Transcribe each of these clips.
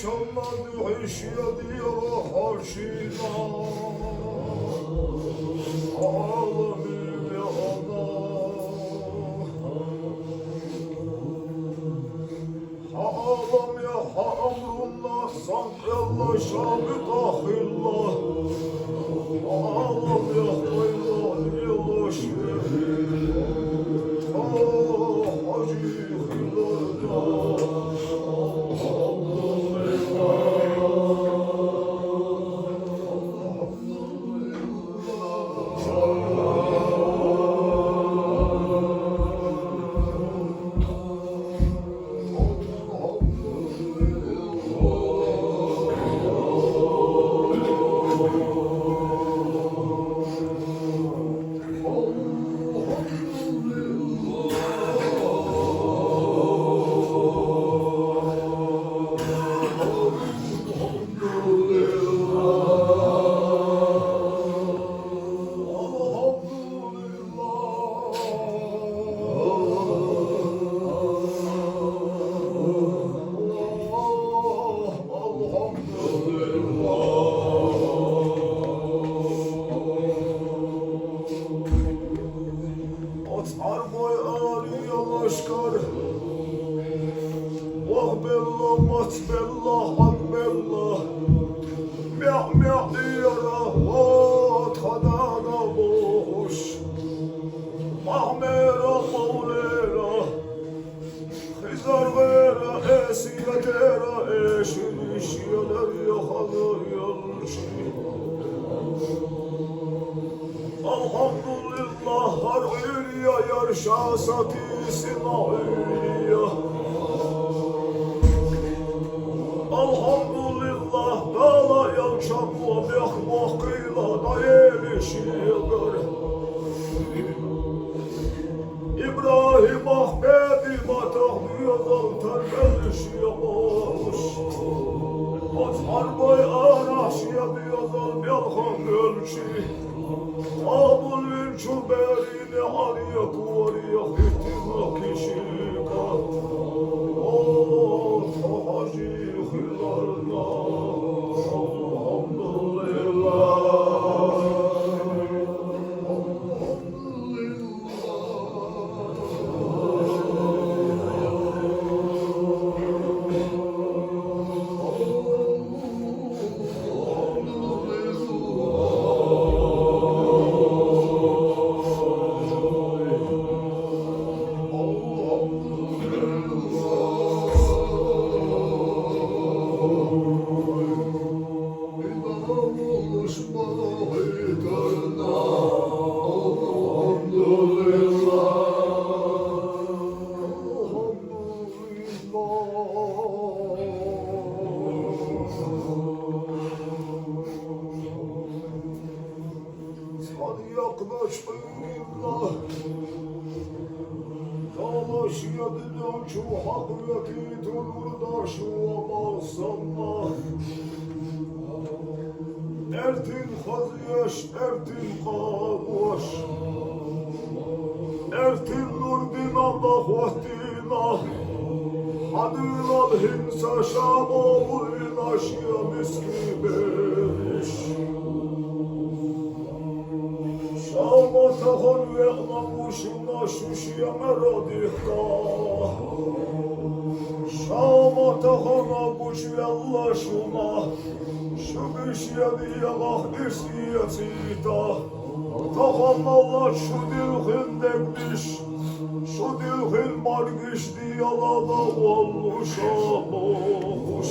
çalmadı işyedi haşina alemine ana halam ya hamrullah sankrallah şabı dahillah halam ya haylan yılaşır ta hacı hilalda Aşkar Vah bellah mat bellah hak bellah Mi'ah mi'ah yara vat hadana boş Mahmera mavlera Hizar vera esiyedera eşin işyeler yakalır yanlışın Elhamdülillah har ülya yar şahsatisin ülya Elhamdülillah dala yalçakla mehmahkıyla da erişiyor İbrahim Ahmet'i matahmıyadal terbelişiyormuş Azhar boy araşiyadiyadal melhan ölçü Abul vinçu berine arya kuvariya hüttima kişika O tahacı hılarna Alhamdulillah yaklaşmayınlar Dalaş yadına şu hakveti dururda şu amasanla Ertin hazyaş, ertin kavaş Ertin nurdin Allah vahdina Hadilal hinsa şababu inaşya miski beriş Şamatahon ve namuşuna şuşya meradihta Şamatahon abuş ve Allah şuna Şubişya diyallah iskiyatita Tahon Allah şu dilhin degdiş Şu dilhin margiş diyalada valluş abuş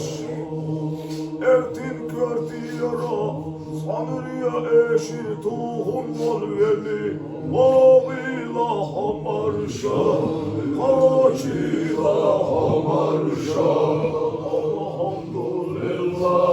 Ertin körtiyara sanırya eşi tuhun ol veli Vavila hamarşa Haçila hamarşa Alhamdulillah